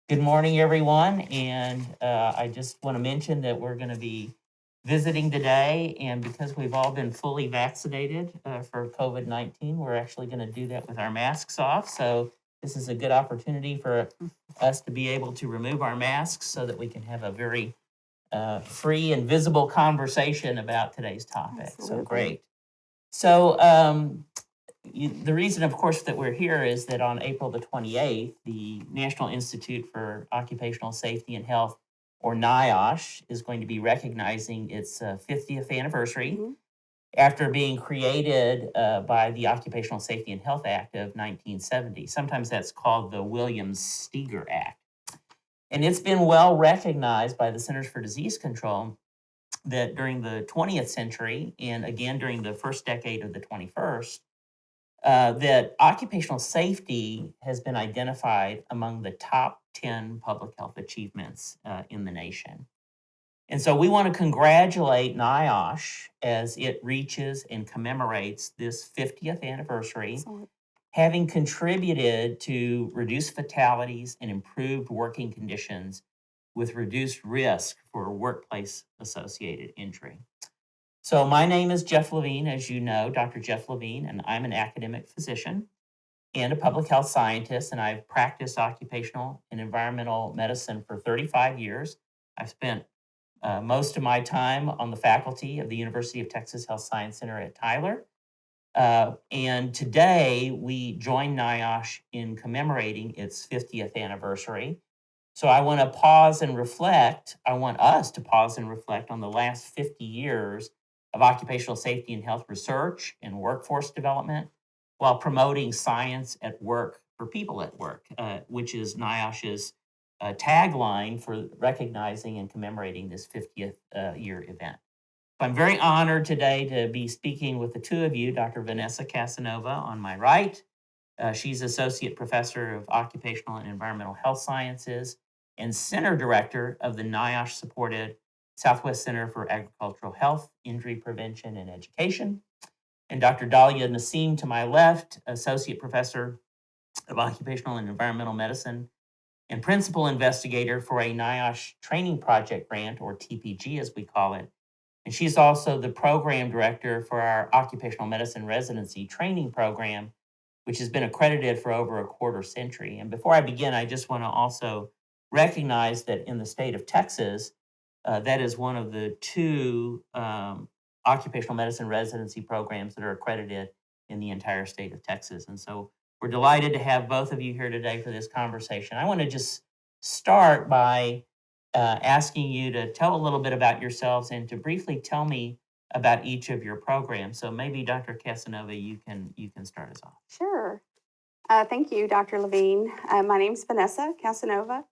Good morning, everyone. And I just want to mention that we're going to be visiting today. And because we've all been fully vaccinated for COVID-19, we're actually going to do that with our masks off. So this is a good opportunity for us to be able to remove our masks so that we can have a very free and visible conversation about today's topic. Absolutely. So great. So the reason, of course, that we're here is that on April the 28th, the National Institute for Occupational Safety and Health, or NIOSH, is going to be recognizing its 50th anniversary after being created by the Occupational Safety and Health Act of 1970. Sometimes that's called the Williams-Steger Act. And it's been well recognized by the Centers for Disease Control that during the 20th century, and again during the first decade of the 21st, that occupational safety has been identified among the top 10 public health achievements in the nation. And so we want to congratulate NIOSH as it reaches and commemorates this 50th anniversary, Excellent. having contributed to reduced fatalities and improved working conditions with reduced risk for workplace-associated injury. So my name is Jeff Levine, as you know, Dr. Jeff Levine, and I'm an academic physician and a public health scientist, and I've practiced occupational and environmental medicine for 35 years. I've spent most of my time on the faculty of the University of Texas Health Science Center at Tyler. And today we join NIOSH in commemorating its 50th anniversary. So I want to pause and reflect. I want us to pause and reflect on the last 50 years of occupational safety and health research and workforce development while promoting science at work for people at work, which is NIOSH's tagline for recognizing and commemorating this 50th year event. I'm very honored today to be speaking with the two of you, Dr. Vanessa Casanova on my right. She's Associate Professor of Occupational and Environmental Health Sciences and Center Director of the NIOSH-supported Southwest Center for Agricultural Health, Injury Prevention, and Education. And Dr. Dralia Nasim to my left, Associate Professor of Occupational and Environmental Medicine and Principal Investigator for a NIOSH Training Project Grant, or TPG as we call it. And she's also the Program Director for our Occupational Medicine Residency Training Program, which has been accredited for over a quarter century. And before I begin, I just want to also recognize that in the state of Texas, that is one of the two occupational medicine residency programs that are accredited in the entire state of Texas. And so we're delighted to have both of you here today for this conversation. I want to just start by asking you to tell a little bit about yourselves and to briefly tell me about each of your programs. So maybe Dr. Casanova, you can start us off. Sure. Thank you, Dr. Levine. My name's Vanessa Casanova.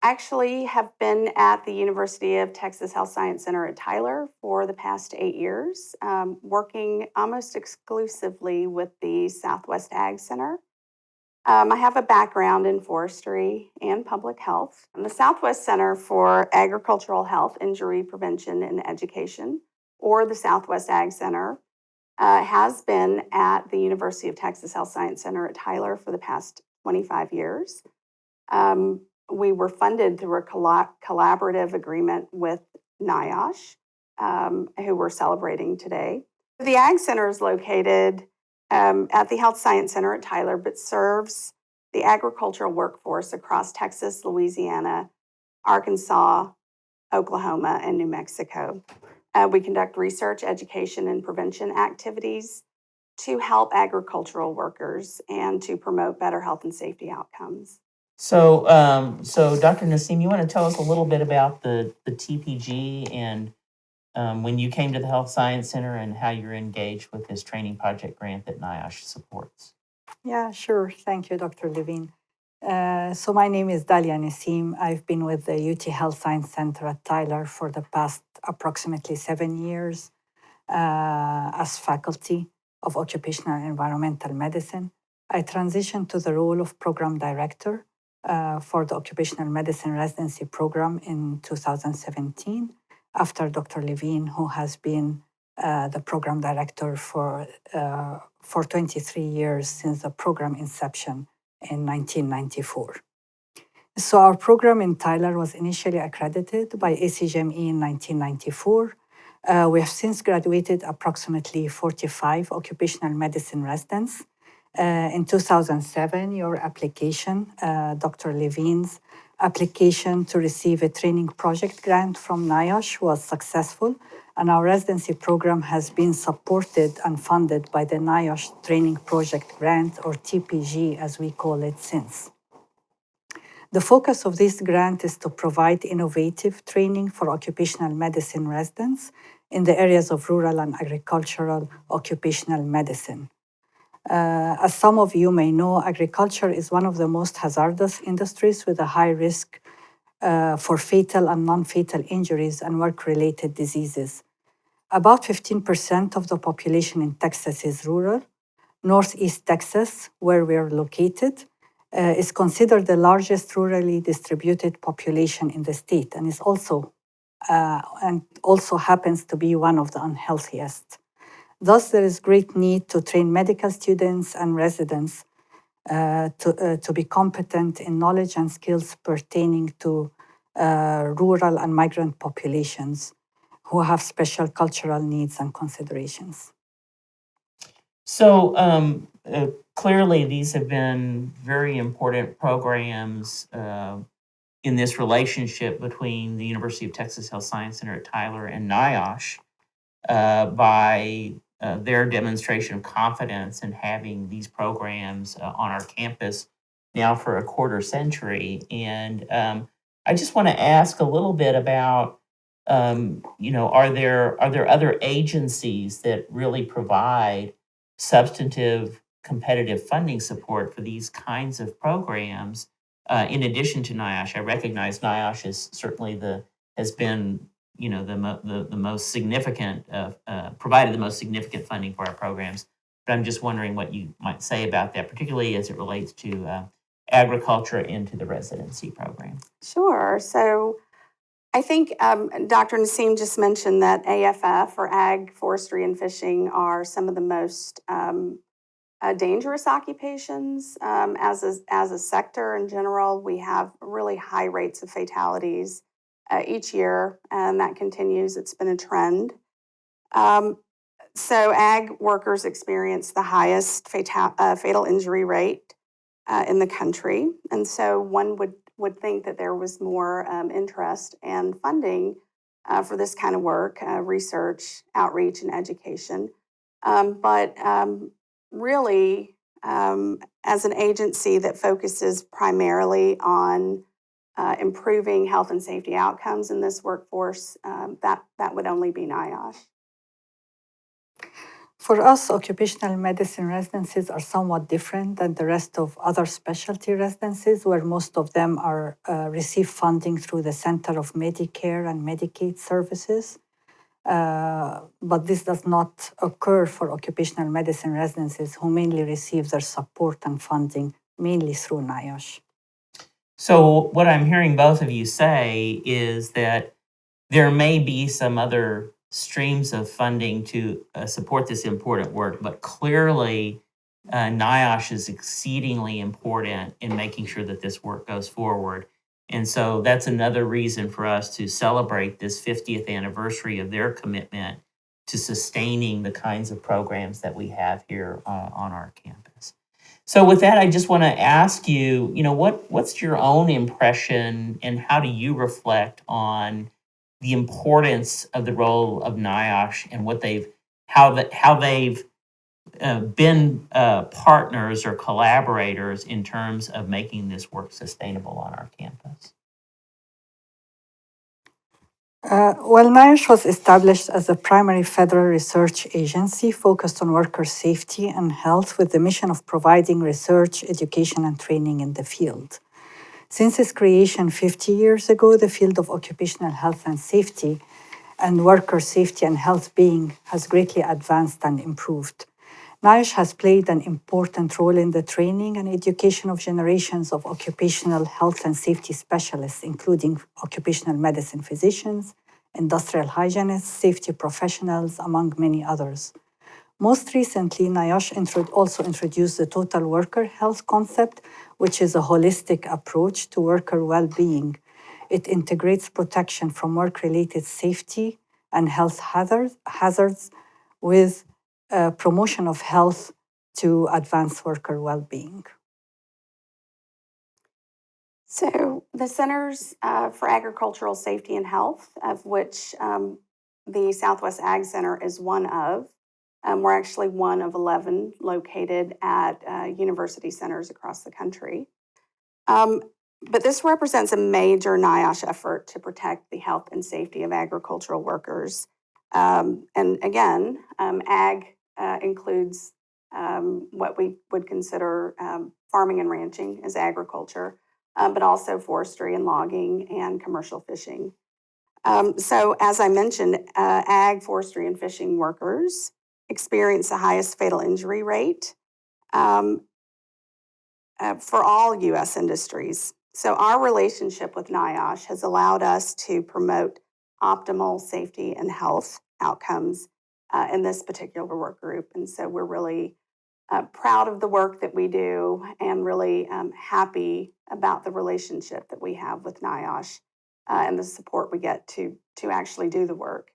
Actually have been at the University of Texas Health Science Center at Tyler for the past 8 years, working almost exclusively with the Southwest Ag Center. I have a background in forestry and public health. The Southwest Center for Agricultural Health, Injury Prevention, and Education, or the Southwest Ag Center, has been at the University of Texas Health Science Center at Tyler for the past 25 years. We were funded through a collaborative agreement with NIOSH, who we're celebrating today. The Ag Center is located at the Health Science Center at Tyler, but serves the agricultural workforce across Texas, Louisiana, Arkansas, Oklahoma, and New Mexico. We conduct research, education, and prevention activities to help agricultural workers and to promote better health and safety outcomes. So, Dr. Nasim, you want to tell us a little bit about the TPG and when you came to the Health Science Center and how you're engaged with this training project grant that NIOSH supports? Yeah, sure. Thank you, Dr. Levine. So my name is Dralia Nasim. I've been with the UT Health Science Center at Tyler for the past approximately 7 years as faculty of Occupational and Environmental Medicine. I transitioned to the role of Program Director for the Occupational Medicine Residency Program in 2017 after Dr. Levine, who has been the Program Director for 23 years since the program inception in 1994. So our program in Tyler was initially accredited by ACGME in 1994. We have since graduated approximately 45 occupational medicine residents. In 2007, your application, Dr. Levine's application to receive a training project grant from NIOSH was successful, and our residency program has been supported and funded by the NIOSH Training Project Grant, or TPG as we call it, since. The focus of this grant is to provide innovative training for occupational medicine residents in the areas of rural and agricultural occupational medicine. As some of you may know, agriculture is one of the most hazardous industries with a high risk for fatal and non-fatal injuries and work-related diseases. About 15% of the population in Texas is rural. Northeast Texas, where we are located, is considered the largest rurally distributed population in the state and is also happens to be one of the unhealthiest. Thus, there is great need to train medical students and residents to be competent in knowledge and skills pertaining to rural and migrant populations who have special cultural needs and considerations. So clearly, these have been very important programs in this relationship between the University of Texas Health Science Center at Tyler and NIOSH by their demonstration of confidence in having these programs on our campus now for a quarter century. And I just want to ask a little bit about, are there other agencies that really provide substantive competitive funding support for these kinds of programs in addition to NIOSH? I recognize NIOSH is certainly has been the most significant provided the most significant funding for our programs. But I'm just wondering what you might say about that, particularly as it relates to agriculture into the residency program. Sure. So I think Dr. Nasim just mentioned that AFF, or Ag, Forestry, and Fishing, are some of the most dangerous occupations. As a sector in general, we have really high rates of fatalities each year, and that continues. It's been a trend. So Ag workers experience the highest fatal injury rate in the country, and so one would think that there was more interest and funding for this kind of work, research, outreach, and education. But really, as an agency that focuses primarily on improving health and safety outcomes in this workforce, that would only be NIOSH. For us, occupational medicine residencies are somewhat different than the rest of other specialty residencies, where most of them are receive funding through the Center of Medicare and Medicaid Services. But this does not occur for occupational medicine residencies who mainly receive their support and funding mainly through NIOSH. So what I'm hearing both of you say is that there may be some other streams of funding to support this important work, but clearly NIOSH is exceedingly important in making sure that this work goes forward. And so that's another reason for us to celebrate this 50th anniversary of their commitment to sustaining the kinds of programs that we have here on our campus. So with that, I just want to ask you, what's your own impression and how do you reflect on the importance of the role of NIOSH and how they've been partners or collaborators in terms of making this work sustainable on our campus? NIOSH was established as a primary federal research agency focused on worker safety and health with the mission of providing research, education, and training in the field. Since its creation 50 years ago, the field of occupational health and safety and worker safety and health being has greatly advanced and improved. NIOSH has played an important role in the training and education of generations of occupational health and safety specialists, including occupational medicine physicians, industrial hygienists, safety professionals, among many others. Most recently, NIOSH also introduced the total worker health concept, which is a holistic approach to worker well-being. It integrates protection from work-related safety and health hazards with promotion of health to advance worker well-being. So the Centers for Agricultural Safety and Health, of which the Southwest Ag Center is one of, we're actually one of 11 located at university centers across the country. But this represents a major NIOSH effort to protect the health and safety of agricultural workers. And again, ag includes what we would consider farming and ranching as agriculture, but also forestry and logging and commercial fishing. So as I mentioned, ag, forestry, and fishing workers experience the highest fatal injury rate for all U.S. industries. So our relationship with NIOSH has allowed us to promote optimal safety and health outcomes in this particular work group. And so we're really proud of the work that we do and really happy about the relationship that we have with NIOSH and the support we get to actually do the work.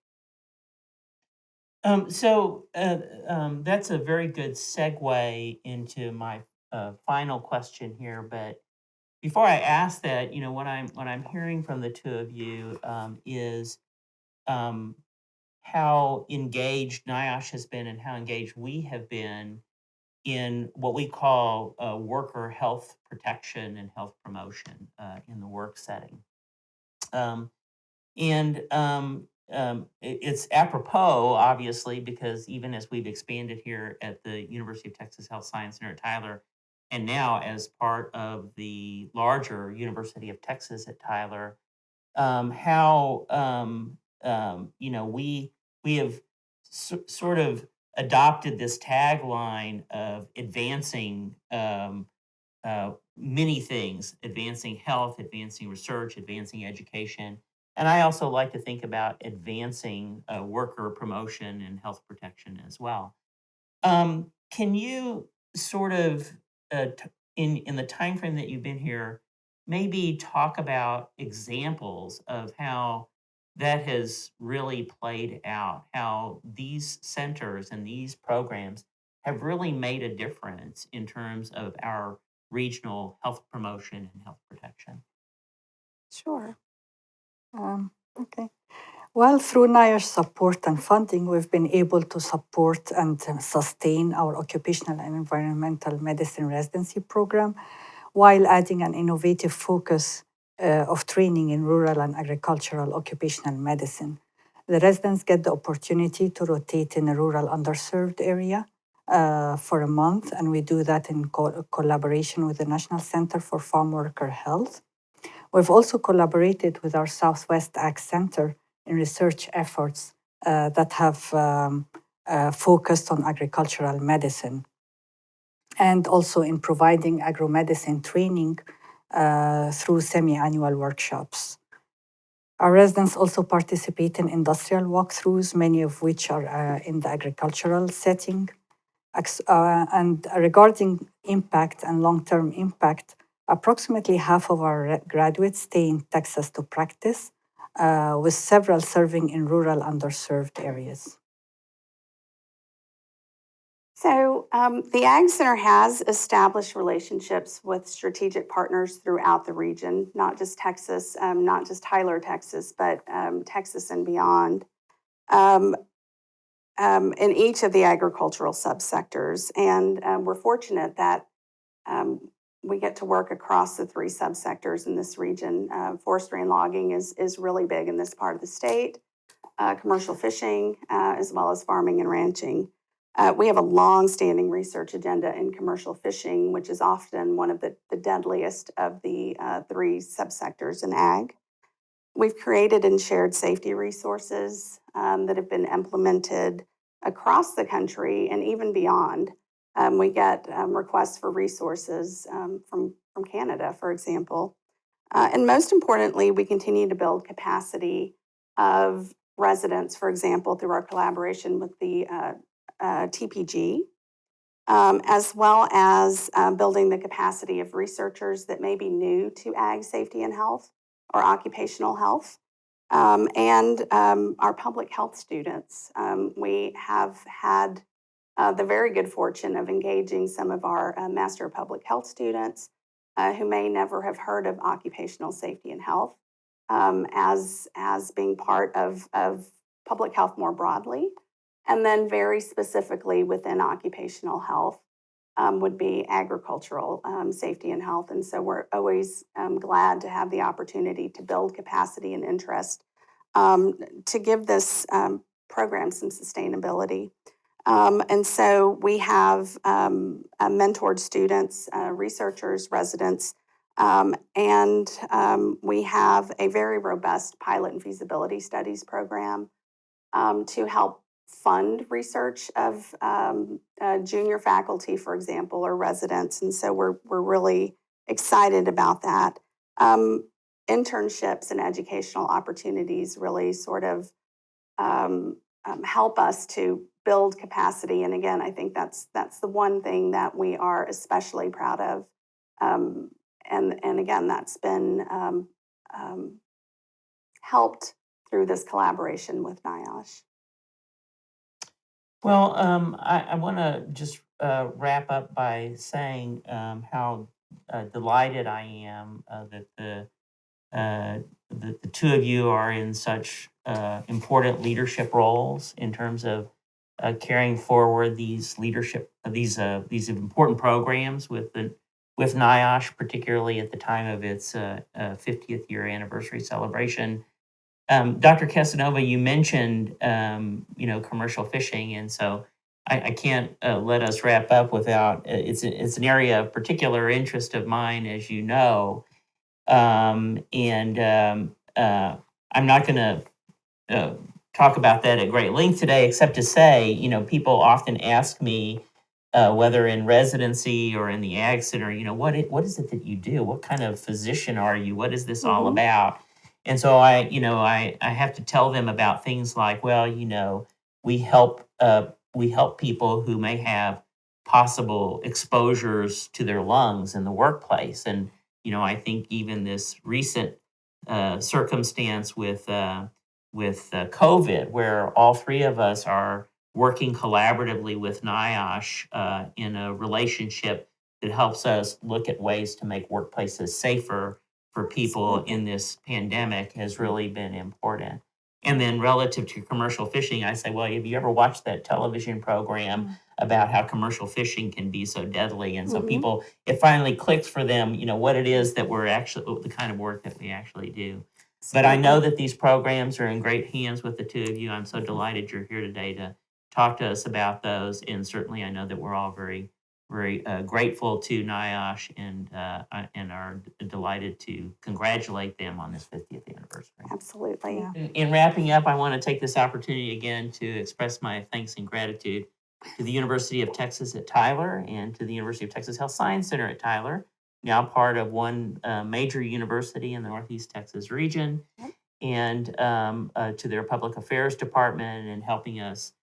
That's a very good segue into my final question here. But before I ask that, what I'm hearing from the two of you is how engaged NIOSH has been and how engaged we have been in what we call worker health protection and health promotion in the work setting. It's apropos, obviously, because even as we've expanded here at the University of Texas Health Science Center at Tyler, and now as part of the larger University of Texas at Tyler, how we have sort of adopted this tagline of advancing many things, advancing health, advancing research, advancing education. And I also like to think about advancing worker promotion and health protection as well. Can you sort of, in the time frame that you've been here, maybe talk about examples of how that has really played out, how these centers and these programs have really made a difference in terms of our regional health promotion and health protection? Sure. Okay. Well, through NIOSH support and funding, we've been able to support and sustain our occupational and environmental medicine residency program while adding an innovative focus of training in rural and agricultural occupational medicine. The residents get the opportunity to rotate in a rural underserved area for a month, and we do that in collaboration with the National Center for Farm Worker Health. We've also collaborated with our Southwest Ag Center in research efforts that have focused on agricultural medicine, and also in providing agromedicine training through semi-annual workshops. Our residents also participate in industrial walkthroughs, many of which are in the agricultural setting. And regarding impact and long-term impact, approximately half of our graduates stay in Texas to practice, with several serving in rural underserved areas. So the Ag Center has established relationships with strategic partners throughout the region, not just Texas, not just Tyler, Texas, but Texas and beyond, in each of the agricultural subsectors. And we're fortunate that we get to work across the three subsectors in this region. Forestry and logging is really big in this part of the state, commercial fishing, as well as farming and ranching. We have a long-standing research agenda in commercial fishing, which is often one of the deadliest of the three subsectors in ag. We've created and shared safety resources that have been implemented across the country and even beyond. We get requests for resources from Canada, for example. And most importantly, we continue to build capacity of residents, for example, through our collaboration with the TPG, as well as building the capacity of researchers that may be new to ag safety and health or occupational health, and our public health students. We have had the very good fortune of engaging some of our Master of Public Health students who may never have heard of occupational safety and health as being part of public health more broadly. And then very specifically within occupational health would be agricultural safety and health. And so we're always glad to have the opportunity to build capacity and interest to give this program some sustainability. And so we have mentored students, researchers, residents, and we have a very robust pilot and feasibility studies program to help fund research of junior faculty, for example, or residents. And so we're really excited about that. Internships and educational opportunities really sort of help us to build capacity. And again, I think that's the one thing that we are especially proud of. And again, that's been helped through this collaboration with NIOSH. Well, I want to just wrap up by saying how delighted I am that the two of you are in such important leadership roles in terms of carrying forward these these important programs with NIOSH, particularly at the time of its 50th year anniversary celebration. Dr. Casanova, you mentioned commercial fishing, and so I can't let us wrap up without it's an area of particular interest of mine, as you know, and I'm not going to talk about that at great length today, except to say, people often ask me whether in residency or in the Ag Center, what is it that you do? What kind of physician are you? What is this all about? And so I have to tell them about things like, well, we help people who may have possible exposures to their lungs in the workplace. And, I think even this recent circumstance with COVID, where all three of us are working collaboratively with NIOSH in a relationship that helps us look at ways to make workplaces safer for people in this pandemic has really been important. And then relative to commercial fishing, I say, well, have you ever watched that television program about how commercial fishing can be so deadly? And so people, it finally clicks for them, what it is that we're actually, the kind of work that we actually do. But I know that these programs are in great hands with the two of you. I'm so delighted you're here today to talk to us about those. And certainly I know that we're all very, very grateful to NIOSH and are delighted to congratulate them on this 50th anniversary. Absolutely. Yeah. In wrapping up, I want to take this opportunity again to express my thanks and gratitude to the University of Texas at Tyler and to the University of Texas Health Science Center at Tyler, now part of one major university in the Northeast Texas region, and to their public affairs department and helping us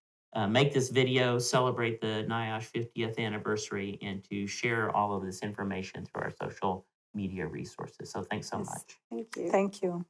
make this video, celebrate the NIOSH 50th anniversary, and to share all of this information through our social media resources. So thanks so much. Thank you. Thank you.